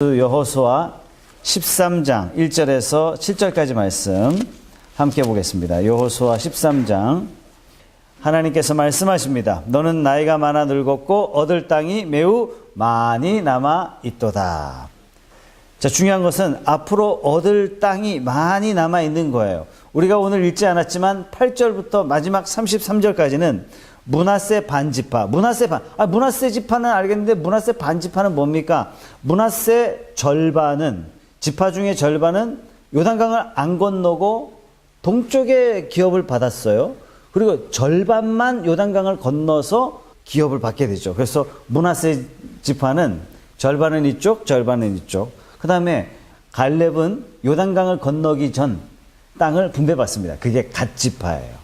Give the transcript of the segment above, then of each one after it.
여호수아 13장 1절에서 7절까지 말씀 함께 보겠습니다. 여호수아 13장 하나님께서 말씀하십니다. 너는 나이가 많아 늙었고 얻을 땅이 매우 많이 남아 있도다. 자, 중요한 것은 앞으로 얻을 땅이 많이 남아 있는 거예요. 우리가 오늘 읽지 않았지만 8절부터 마지막 33절까지는 므낫세 반지파, 므낫세 지파는 알겠는데 므낫세 반지파는 뭡니까? 므낫세 절반은, 지파 중에 절반은 요단강을 안 건너고 동쪽에 기업을 받았어요. 그리고 절반만 요단강을 건너서 기업을 받게 되죠. 그래서 므낫세 지파는 절반은 이쪽, 절반은 이쪽. 그 다음에 갈렙은 요단강을 건너기 전 땅을 분배받습니다. 그게 갓 지파예요.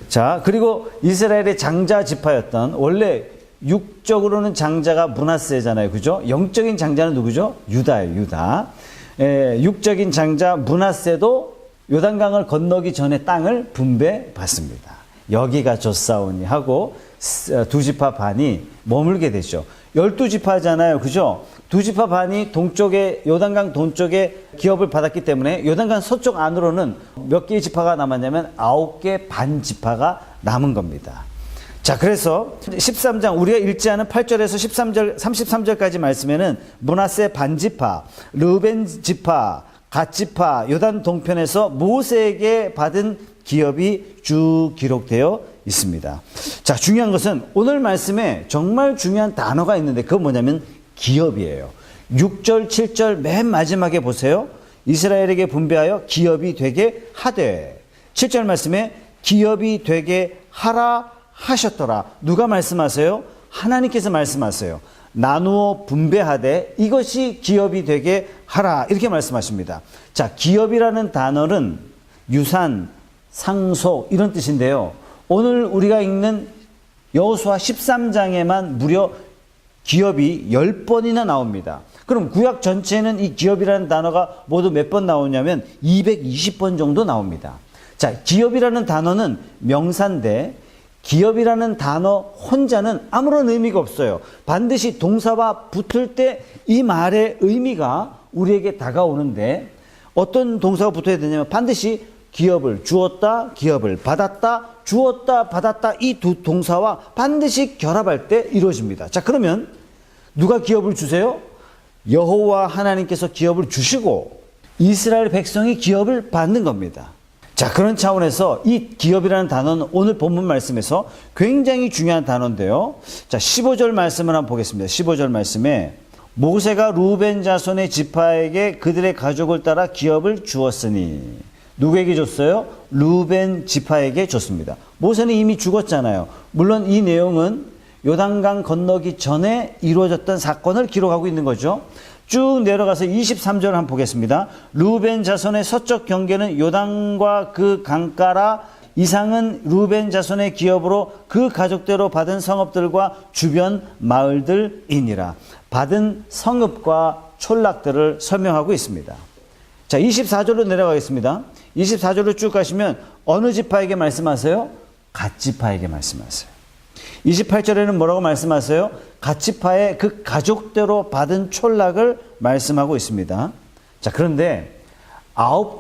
자, 그리고 이스라엘의 장자 지파였던, 원래 육적으로는 장자가 므낫세잖아요. 그죠? 영적인 장자는 누구죠? 유다예요, 유다. 육적인 장자 므낫세도 요단강을 건너기 전에 땅을 분배받습니다. 여기가 좋사오니 하고 두 지파 반이 머물게 되죠. 12지파잖아요. 그죠? 두 지파 반이 동쪽에, 요단강 동쪽에 기업을 받았기 때문에 요단강 서쪽 안으로는 몇 개의 지파가 남았냐면 9개 반 지파가 남은 겁니다. 자, 그래서 13장 우리가 읽지 않은 8절에서 33절까지 말씀에는 므낫세 반지파, 르벤 지파, 갓 지파, 요단 동편에서 모세에게 받은 기업이 쭉 기록되어 있습니다. 자, 중요한 것은 오늘 말씀에 정말 중요한 단어가 있는데 그건 뭐냐면 기업이에요. 6절, 7절 맨 마지막에 보세요. 이스라엘에게 분배하여 기업이 되게 하되, 7절 말씀에 기업이 되게 하라 하셨더라. 누가 말씀하세요? 하나님께서 말씀하세요. 나누어 분배하되 이것이 기업이 되게 하라, 이렇게 말씀하십니다. 자, 기업이라는 단어는 유산, 상속 이런 뜻인데요. 오늘 우리가 읽는 여호수아 13장에만 무려 기업이 10번이나 나옵니다. 그럼 구약 전체에는 이 기업이라는 단어가 모두 몇 번 나오냐면 220번 정도 나옵니다. 자, 기업이라는 단어는 명사인데 기업이라는 단어 혼자는 아무런 의미가 없어요. 반드시 동사와 붙을 때 이 말의 의미가 우리에게 다가오는데, 어떤 동사가 붙어야 되냐면 반드시 기업을 주었다, 기업을 받았다, 주었다, 받았다, 이 두 동사와 반드시 결합할 때 이루어집니다. 자, 그러면 누가 기업을 주세요? 여호와 하나님께서 기업을 주시고 이스라엘 백성이 기업을 받는 겁니다. 자, 그런 차원에서 이 기업이라는 단어는 오늘 본문 말씀에서 굉장히 중요한 단어인데요. 자, 15절 말씀을 한번 보겠습니다. 15절 말씀에 모세가 루벤 자손의 지파에게 그들의 가족을 따라 기업을 주었으니, 누구에게 줬어요? 루벤 지파에게 줬습니다. 모세는 이미 죽었잖아요. 물론 이 내용은 요단강 건너기 전에 이루어졌던 사건을 기록하고 있는 거죠. 쭉 내려가서 23절을 한번 보겠습니다. 루벤 자손의 서쪽 경계는 요단과 그 강가라. 이상은 루벤 자손의 기업으로 그 가족대로 받은 성읍들과 주변 마을들이니라. 받은 성읍과 촌락들을 설명하고 있습니다. 자, 24절로 내려가겠습니다. 24절로 쭉 가시면 어느 지파에게 말씀하세요? 갓 지파에게 말씀하세요. 28절에는 뭐라고 말씀하세요? 갓 지파의 그 가족대로 받은 촌락을 말씀하고 있습니다. 자, 그런데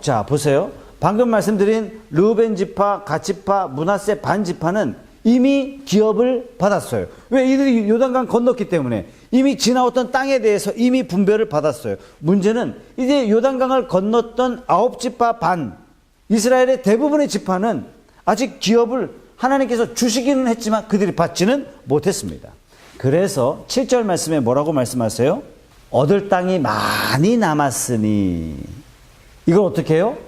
자, 보세요. 방금 말씀드린 르벤 지파, 갓 지파, 므낫세 반 지파는 이미 기업을 받았어요. 왜? 이들이 요단강 건넜기 때문에 이미 지나왔던 땅에 대해서 이미 분배를 받았어요. 문제는 이제 요단강을 건넜던 9지파 반, 이스라엘의 대부분의 지파는 아직 기업을 하나님께서 주시기는 했지만 그들이 받지는 못했습니다. 그래서 7절 말씀에 뭐라고 말씀하세요? 얻을 땅이 많이 남았으니, 이걸 어떻게 해요?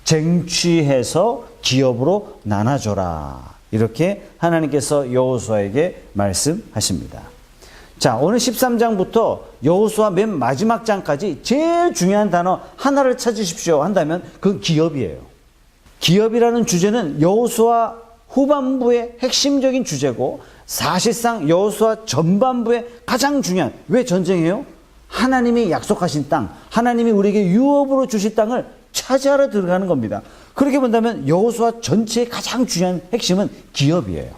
쟁취해서 기업으로 나눠줘라, 이렇게 하나님께서 여호수아에게 말씀하십니다. 자, 오늘 13장부터 여호수아 맨 마지막 장까지 제일 중요한 단어 하나를 찾으십시오 한다면 그건 기업이에요. 기업이라는 주제는 여호수아 후반부의 핵심적인 주제고 사실상 여호수아 전반부의 가장 중요한, 왜 전쟁이에요? 하나님이 약속하신 땅, 하나님이 우리에게 유업으로 주실 땅을 차지하러 들어가는 겁니다. 그렇게 본다면 여호수아 전체의 가장 중요한 핵심은 기업이에요.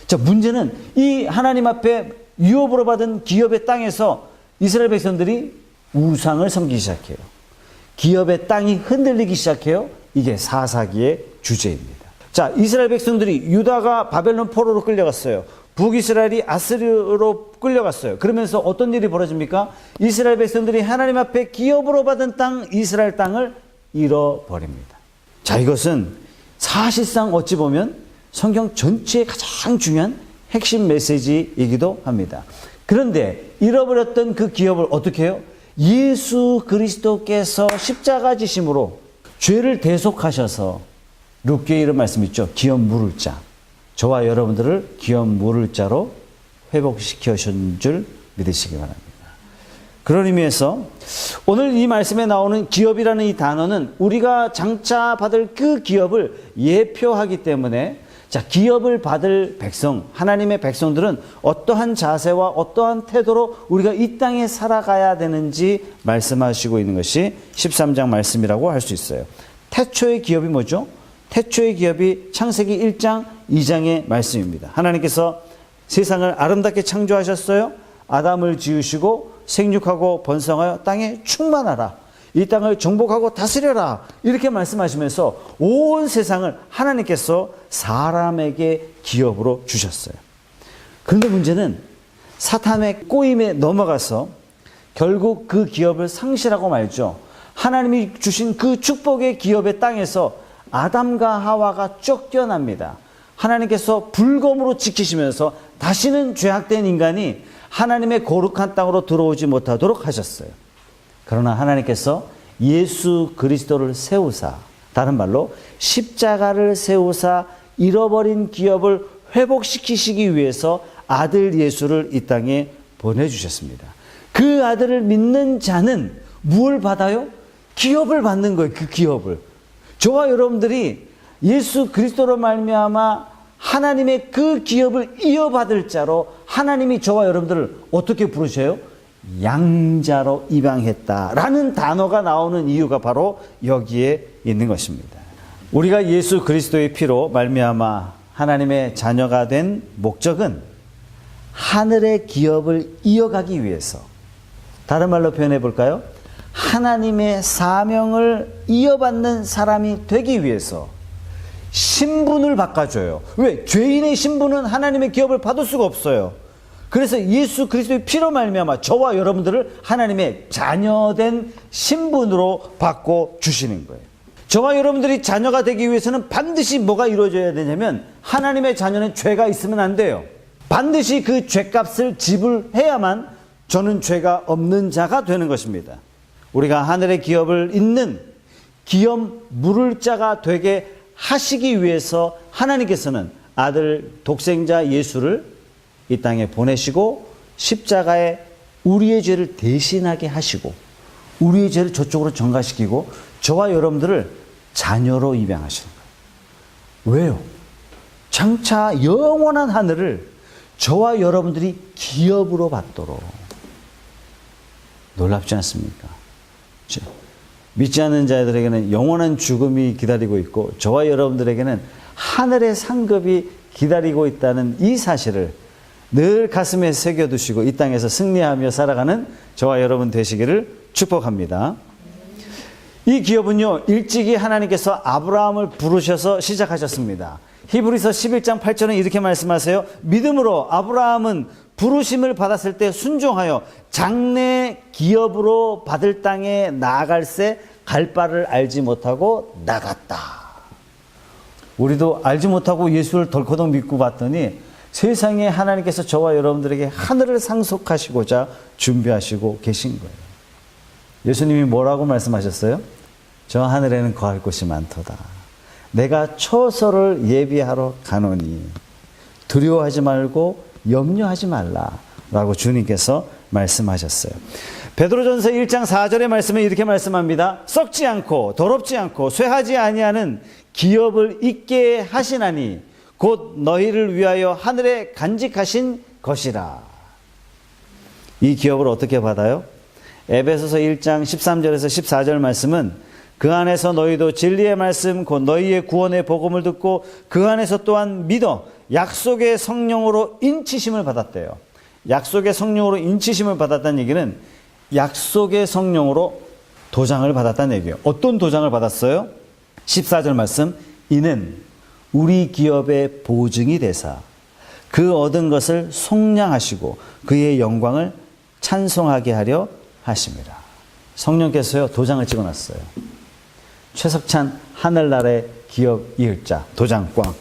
자, 문제는 이 하나님 앞에 유업으로 받은 기업의 땅에서 이스라엘 백성들이 우상을 섬기기 시작해요. 기업의 땅이 흔들리기 시작해요. 이게 사사기의 주제입니다. 자, 이스라엘 백성들이 유다가 바벨론 포로로 끌려갔어요. 북이스라엘이 아스리로 끌려갔어요. 그러면서 어떤 일이 벌어집니까? 이스라엘 백성들이 하나님 앞에 기업으로 받은 땅, 이스라엘 땅을 잃어버립니다. 자, 이것은 사실상 어찌 보면 성경 전체의 가장 중요한 핵심 메시지이기도 합니다. 그런데 잃어버렸던 그 기업을 어떻게 해요? 예수 그리스도께서 십자가 지심으로 죄를 대속하셔서 룻기에 이런 말씀 있죠. 기업 물을 자. 저와 여러분들을 기업 물을 자로 회복시켜 주신 줄 믿으시기 바랍니다. 그런 의미에서 오늘 이 말씀에 나오는 기업이라는 이 단어는 우리가 장차 받을 그 기업을 예표하기 때문에, 자, 기업을 받을 백성, 하나님의 백성들은 어떠한 자세와 어떠한 태도로 우리가 이 땅에 살아가야 되는지 말씀하시고 있는 것이 13장 말씀이라고 할 수 있어요. 태초의 기업이 뭐죠? 태초의 기업이 창세기 1장 2장의 말씀입니다. 하나님께서 세상을 아름답게 창조하셨어요. 아담을 지으시고 생육하고 번성하여 땅에 충만하라. 이 땅을 정복하고 다스려라. 이렇게 말씀하시면서 온 세상을 하나님께서 사람에게 기업으로 주셨어요. 그런데 문제는 사탄의 꼬임에 넘어가서 결국 그 기업을 상실하고 말죠. 하나님이 주신 그 축복의 기업의 땅에서 아담과 하와가 쫓겨납니다. 하나님께서 불검으로 지키시면서 다시는 죄악된 인간이 하나님의 거룩한 땅으로 들어오지 못하도록 하셨어요. 그러나 하나님께서 예수 그리스도를 세우사, 다른 말로 십자가를 세우사 잃어버린 기업을 회복시키시기 위해서 아들 예수를 이 땅에 보내주셨습니다. 그 아들을 믿는 자는 무엇을 받아요? 기업을 받는 거예요. 그 기업을. 저와 여러분들이 예수 그리스도로 말미암아 하나님의 그 기업을 이어받을 자로 하나님이 저와 여러분들을 어떻게 부르셔요? 양자로 입양했다라는 단어가 나오는 이유가 바로 여기에 있는 것입니다. 우리가 예수 그리스도의 피로 말미암아 하나님의 자녀가 된 목적은 하늘의 기업을 이어가기 위해서, 다른 말로 표현해 볼까요? 하나님의 사명을 이어받는 사람이 되기 위해서 신분을 바꿔줘요. 왜? 죄인의 신분은 하나님의 기업을 받을 수가 없어요. 그래서 예수 그리스도의 피로 말미암아 저와 여러분들을 하나님의 자녀된 신분으로 바꿔 주시는 거예요. 저와 여러분들이 자녀가 되기 위해서는 반드시 뭐가 이루어져야 되냐면, 하나님의 자녀는 죄가 있으면 안 돼요. 반드시 그 죄값을 지불해야만 저는 죄가 없는 자가 되는 것입니다. 우리가 하늘의 기업을 잇는 기업 물을 자가 되게 하시기 위해서 하나님께서는 아들 독생자 예수를 이 땅에 보내시고 십자가에 우리의 죄를 대신하게 하시고 우리의 죄를 저쪽으로 전가시키고 저와 여러분들을 자녀로 입양하시는 거예요. 왜요? 장차 영원한 하늘을 저와 여러분들이 기업으로 받도록. 놀랍지 않습니까? 믿지 않는 자들에게는 영원한 죽음이 기다리고 있고 저와 여러분들에게는 하늘의 상급이 기다리고 있다는 이 사실을 늘 가슴에 새겨두시고 이 땅에서 승리하며 살아가는 저와 여러분 되시기를 축복합니다. 이 기업은요, 일찍이 하나님께서 아브라함을 부르셔서 시작하셨습니다. 히브리서 11장 8절은 이렇게 말씀하세요. 믿음으로 아브라함은 부르심을 받았을 때 순종하여 장래 기업으로 받을 땅에 나아갈새 갈 바를 알지 못하고 나갔다. 우리도 알지 못하고 예수를 덜커덕 믿고 봤더니 세상에 하나님께서 저와 여러분들에게 하늘을 상속하시고자 준비하시고 계신 거예요. 예수님이 뭐라고 말씀하셨어요? 저 하늘에는 거할 곳이 많도다. 내가 처소를 예비하러 가노니 두려워하지 말고 염려하지 말라라고 주님께서 말씀하셨어요. 베드로전서 1장 4절의 말씀에 이렇게 말씀합니다. 썩지 않고 더럽지 않고 쇠하지 아니하는 기업을 있게 하시나니 곧 너희를 위하여 하늘에 간직하신 것이라. 이 기업을 어떻게 받아요? 에베소서 1장 13절에서 14절 말씀은 그 안에서 너희도 진리의 말씀 곧 너희의 구원의 복음을 듣고 그 안에서 또한 믿어 약속의 성령으로 인치심을 받았대요. 약속의 성령으로 인치심을 받았다는 얘기는 약속의 성령으로 도장을 받았다는 얘기예요. 어떤 도장을 받았어요? 14절 말씀, 이는 우리 기업의 보증이 되사 그 얻은 것을 속량하시고 그의 영광을 찬송하게 하려 하십니다. 성령께서요, 도장을 찍어놨어요. 최석찬 하늘나라의 기업 이을자 도장 꽝.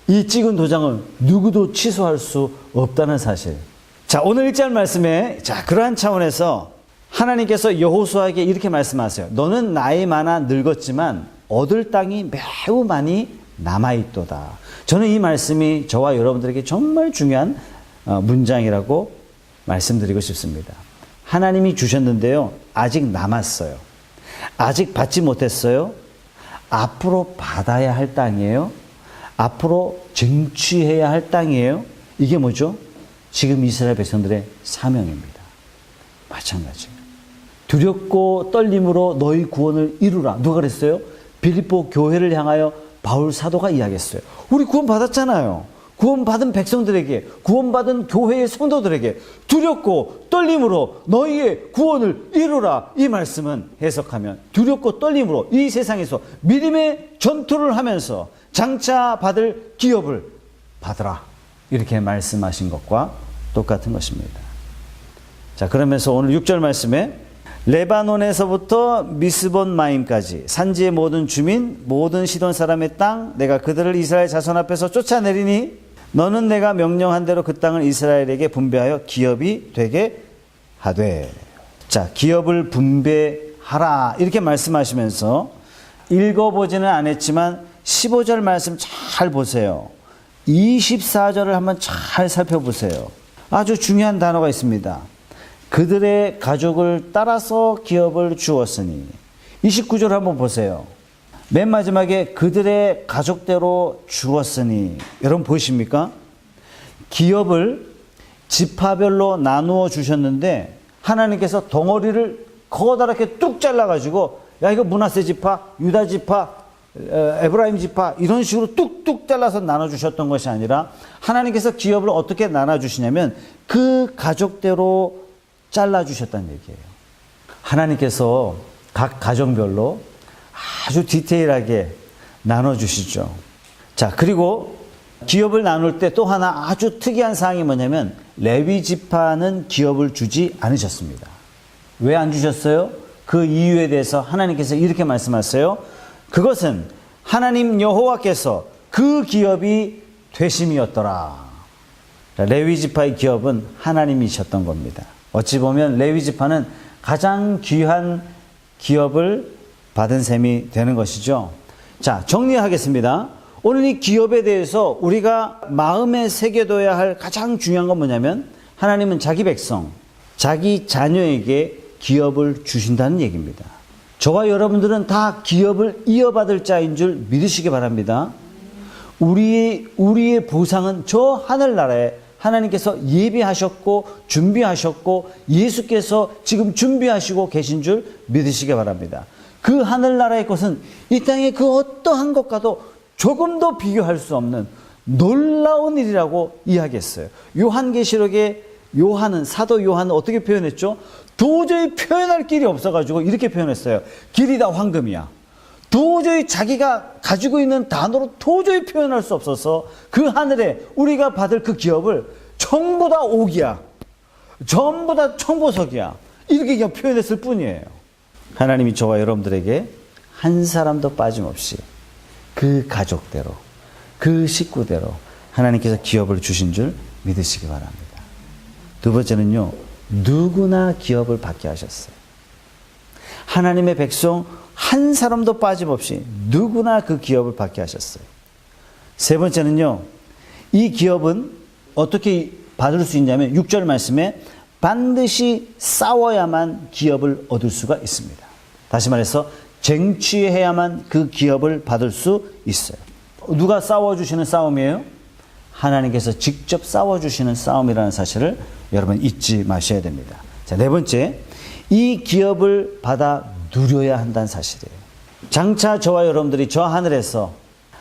이 찍은 도장을 누구도 취소할 수 없다는 사실. 자, 오늘 1절 말씀에, 자, 그러한 차원에서 하나님께서 여호수아에게 이렇게 말씀하세요. 너는 나이 많아 늙었지만 얻을 땅이 매우 많이 남아있도다. 저는 이 말씀이 저와 여러분들에게 정말 중요한 문장이라고 말씀드리고 싶습니다. 하나님이 주셨는데요, 아직 남았어요. 아직 받지 못했어요. 앞으로 받아야 할 땅이에요. 앞으로 쟁취해야 할 땅이에요. 이게 뭐죠? 지금 이스라엘 백성들의 사명입니다. 마찬가지예요. 두렵고 떨림으로 너희 구원을 이루라. 누가 그랬어요? 빌립보 교회를 향하여 바울 사도가 이야기했어요. 우리 구원 받았잖아요. 구원받은 백성들에게, 구원받은 교회의 성도들에게 두렵고 떨림으로 너희의 구원을 이루라. 이 말씀은 해석하면 두렵고 떨림으로 이 세상에서 믿음의 전투를 하면서 장차 받을 기업을 받으라. 이렇게 말씀하신 것과 똑같은 것입니다. 자, 그러면서 오늘 6절 말씀에 레바논에서부터 미스본 마임까지 산지의 모든 주민, 모든 시돈 사람의 땅, 내가 그들을 이스라엘 자손 앞에서 쫓아내리니 너는 내가 명령한 대로 그 땅을 이스라엘에게 분배하여 기업이 되게 하되. 자, 기업을 분배하라 이렇게 말씀하시면서 읽어보지는 않았지만 15절 말씀 잘 보세요. 24절을 한번 잘 살펴보세요. 아주 중요한 단어가 있습니다. 그들의 가족을 따라서 기업을 주었으니. 29절 한번 보세요. 맨 마지막에 그들의 가족대로 주었으니. 여러분 보이십니까? 기업을 지파별로 나누어 주셨는데 하나님께서 덩어리를 커다랗게 뚝 잘라가지고 야, 이거 므낫세 지파, 유다 지파, 에브라임 지파 이런 식으로 뚝뚝 잘라서 나눠주셨던 것이 아니라 하나님께서 기업을 어떻게 나눠주시냐면 그 가족대로 잘라주셨다는 얘기예요. 하나님께서 각 가정별로 아주 디테일하게 나눠주시죠. 자, 그리고 기업을 나눌 때 또 하나 아주 특이한 사항이 뭐냐면 레위 지파는 기업을 주지 않으셨습니다. 왜 안 주셨어요? 그 이유에 대해서 하나님께서 이렇게 말씀하세요. 그것은 하나님 여호와께서 그 기업이 되심이었더라. 레위 지파의 기업은 하나님이셨던 겁니다. 어찌 보면 레위 지파는 가장 귀한 기업을 받은 셈이 되는 것이죠. 자, 정리하겠습니다. 오늘 이 기업에 대해서 우리가 마음에 새겨둬야 할 가장 중요한 건 뭐냐면 하나님은 자기 백성, 자기 자녀에게 기업을 주신다는 얘기입니다. 저와 여러분들은 다 기업을 이어받을 자인 줄 믿으시기 바랍니다. 우리의 보상은 저 하늘나라에 하나님께서 예비하셨고 준비하셨고 예수께서 지금 준비하시고 계신 줄 믿으시기 바랍니다. 그 하늘나라의 것은 이 땅의 그 어떠한 것과도 조금도 비교할 수 없는 놀라운 일이라고 이야기했어요. 요한계시록에 요한은, 사도 요한은 어떻게 표현했죠? 도저히 표현할 길이 없어가지고 이렇게 표현했어요. 길이 다 황금이야. 도저히 자기가 가지고 있는 단어로 도저히 표현할 수 없어서 그 하늘에 우리가 받을 그 기업을 전부 다 옥이야. 전부 다 청보석이야. 이렇게 그냥 표현했을 뿐이에요. 하나님이 저와 여러분들에게 한 사람도 빠짐없이 그 가족대로, 그 식구대로 하나님께서 기업을 주신 줄 믿으시기 바랍니다. 두 번째는요, 누구나 기업을 받게 하셨어요. 하나님의 백성 한 사람도 빠짐없이 누구나 그 기업을 받게 하셨어요. 세 번째는요, 이 기업은 어떻게 받을 수 있냐면 6절 말씀에 반드시 싸워야만 기업을 얻을 수가 있습니다. 다시 말해서 쟁취해야만 그 기업을 받을 수 있어요. 누가 싸워주시는 싸움이에요? 하나님께서 직접 싸워주시는 싸움이라는 사실을 여러분 잊지 마셔야 됩니다. 자, 네 번째, 이 기업을 받아 누려야 한다는 사실이에요. 장차 저와 여러분들이 저 하늘에서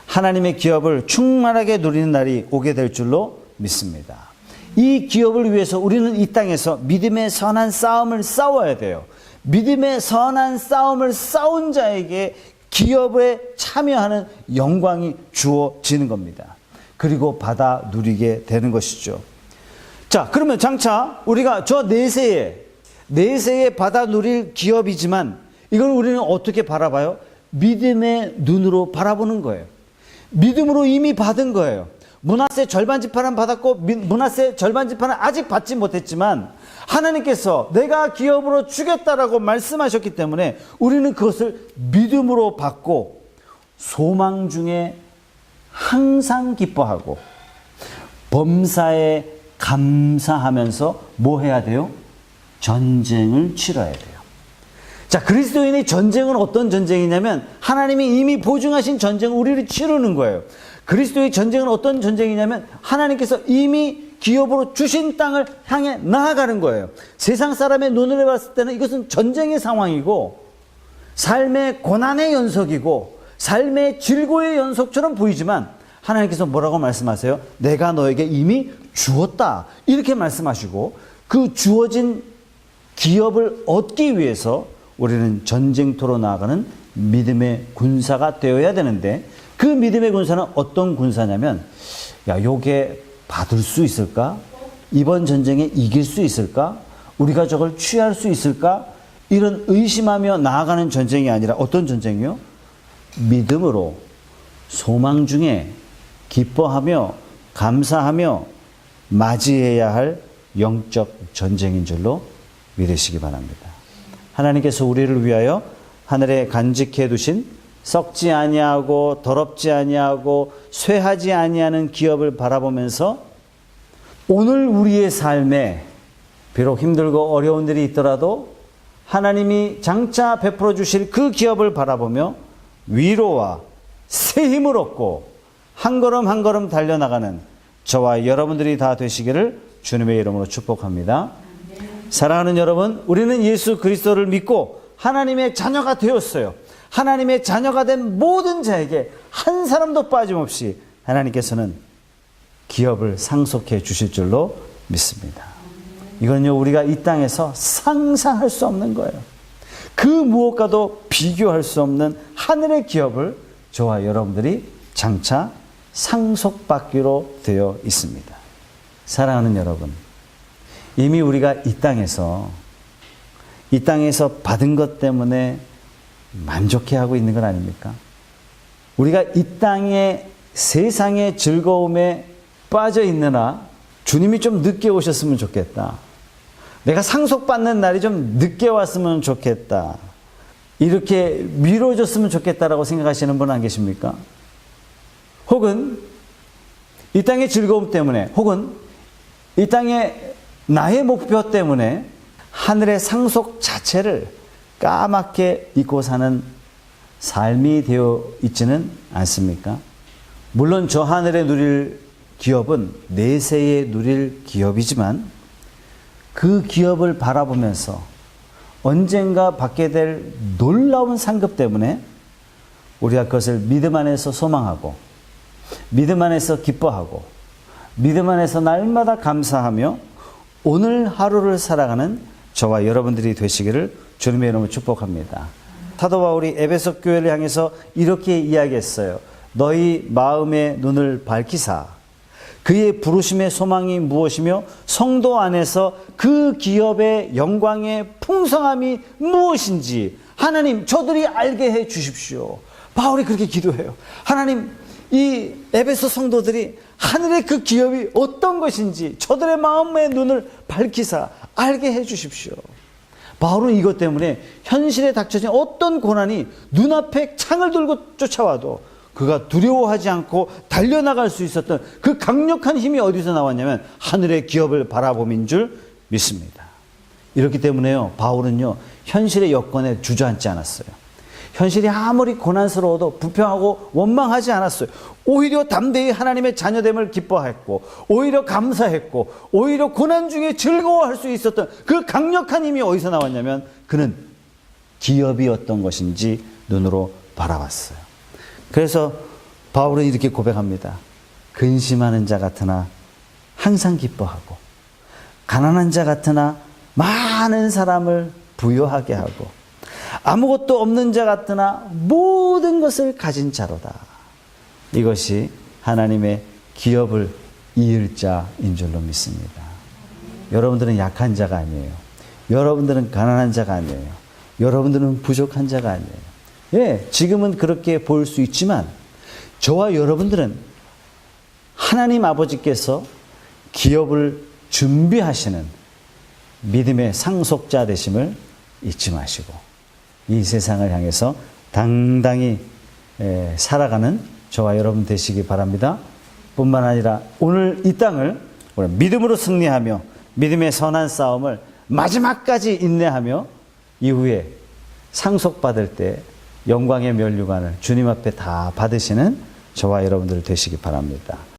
하나님의 기업을 충만하게 누리는 날이 오게 될 줄로 믿습니다. 이 기업을 위해서 우리는 이 땅에서 믿음의 선한 싸움을 싸워야 돼요. 믿음의 선한 싸움을 싸운 자에게 기업에 참여하는 영광이 주어지는 겁니다. 그리고 받아 누리게 되는 것이죠. 자, 그러면 장차 우리가 저 내세에 받아 누릴 기업이지만 이걸 우리는 어떻게 바라봐요? 믿음의 눈으로 바라보는 거예요. 믿음으로 이미 받은 거예요. 므낫세 절반 지파는 받았고 므낫세 절반 지파는 아직 받지 못했지만 하나님께서 내가 기업으로 주겠다라고 말씀하셨기 때문에 우리는 그것을 믿음으로 받고 소망 중에 항상 기뻐하고 범사에 감사하면서 뭐 해야 돼요? 전쟁을 치러야 돼요. 자, 그리스도인의 전쟁은 어떤 전쟁이냐면 하나님이 이미 보증하신 전쟁을 우리를 치르는 거예요. 그리스도의 전쟁은 어떤 전쟁이냐면 하나님께서 이미 기업으로 주신 땅을 향해 나아가는 거예요. 세상 사람의 눈으로 봤을 때는 이것은 전쟁의 상황이고 삶의 고난의 연속이고 삶의 질고의 연속처럼 보이지만 하나님께서 뭐라고 말씀하세요? 내가 너에게 이미 주었다. 이렇게 말씀하시고 그 주어진 기업을 얻기 위해서 우리는 전쟁터로 나아가는 믿음의 군사가 되어야 되는데 그 믿음의 군사는 어떤 군사냐면 요게 받을 수 있을까? 이번 전쟁에 이길 수 있을까? 우리가 저걸 취할 수 있을까? 이런 의심하며 나아가는 전쟁이 아니라 어떤 전쟁이요? 믿음으로 소망 중에 기뻐하며 감사하며 맞이해야 할 영적 전쟁인 줄로 믿으시기 바랍니다. 하나님께서 우리를 위하여 하늘에 간직해 두신 썩지 아니하고 더럽지 아니하고 쇠하지 아니하는 기업을 바라보면서 오늘 우리의 삶에 비록 힘들고 어려운 일이 있더라도 하나님이 장차 베풀어 주실 그 기업을 바라보며 위로와 새 힘을 얻고 한 걸음 한 걸음 달려나가는 저와 여러분들이 다 되시기를 주님의 이름으로 축복합니다. 사랑하는 여러분, 우리는 예수 그리스도를 믿고 하나님의 자녀가 되었어요. 하나님의 자녀가 된 모든 자에게 한 사람도 빠짐없이 하나님께서는 기업을 상속해 주실 줄로 믿습니다. 이건요, 우리가 이 땅에서 상상할 수 없는 거예요. 그 무엇과도 비교할 수 없는 하늘의 기업을 저와 여러분들이 장차 상속받기로 되어 있습니다. 사랑하는 여러분, 이미 우리가 이 땅에서 받은 것 때문에 만족해하고 있는 건 아닙니까? 우리가 이 땅의 세상의 즐거움에 빠져 있느라 주님이 좀 늦게 오셨으면 좋겠다. 내가 상속받는 날이 좀 늦게 왔으면 좋겠다. 이렇게 미뤄졌으면 좋겠다라고 생각하시는 분 안 계십니까? 혹은 이 땅의 즐거움 때문에 혹은 이 땅의 나의 목표 때문에 하늘의 상속 자체를 까맣게 잊고 사는 삶이 되어 있지는 않습니까? 물론 저 하늘에 누릴 기업은 내세에 누릴 기업이지만 그 기업을 바라보면서 언젠가 받게 될 놀라운 상급 때문에 우리가 그것을 믿음 안에서 소망하고 믿음 안에서 기뻐하고 믿음 안에서 날마다 감사하며 오늘 하루를 살아가는 저와 여러분들이 되시기를 주님의 이름으로 축복합니다. 사도 바울이 에베소 교회를 향해서 이렇게 이야기했어요. 너희 마음의 눈을 밝히사 그의 부르심의 소망이 무엇이며 성도 안에서 그 기업의 영광의 풍성함이 무엇인지 하나님 저들이 알게 해 주십시오. 바울이 그렇게 기도해요. 하나님 이 에베소 성도들이 하늘의 그 기업이 어떤 것인지 저들의 마음의 눈을 밝히사 알게 해 주십시오. 바울은 이것 때문에 현실에 닥쳐진 어떤 고난이 눈앞에 창을 들고 쫓아와도 그가 두려워하지 않고 달려나갈 수 있었던 그 강력한 힘이 어디서 나왔냐면 하늘의 기업을 바라봄인 줄 믿습니다. 이렇기 때문에요, 바울은요 현실의 여건에 주저앉지 않았어요. 현실이 아무리 고난스러워도 불평하고 원망하지 않았어요. 오히려 담대히 하나님의 자녀됨을 기뻐했고 오히려 감사했고 오히려 고난 중에 즐거워할 수 있었던 그 강력한 힘이 어디서 나왔냐면 그는 기업이 어떤 것인지 눈으로 바라봤어요. 그래서 바울은 이렇게 고백합니다. 근심하는 자 같으나 항상 기뻐하고 가난한 자 같으나 많은 사람을 부유하게 하고 아무것도 없는 자 같으나 모든 것을 가진 자로다. 이것이 하나님의 기업을 이을 자인 줄로 믿습니다. 여러분들은 약한 자가 아니에요. 여러분들은 가난한 자가 아니에요. 여러분들은 부족한 자가 아니에요. 예, 지금은 그렇게 보일 수 있지만 저와 여러분들은 하나님 아버지께서 기업을 준비하시는 믿음의 상속자 되심을 잊지 마시고 이 세상을 향해서 당당히 살아가는 저와 여러분 되시기 바랍니다. 뿐만 아니라 오늘 이 땅을 믿음으로 승리하며 믿음의 선한 싸움을 마지막까지 인내하며 이후에 상속받을 때 영광의 면류관을 주님 앞에 다 받으시는 저와 여러분들 되시기 바랍니다.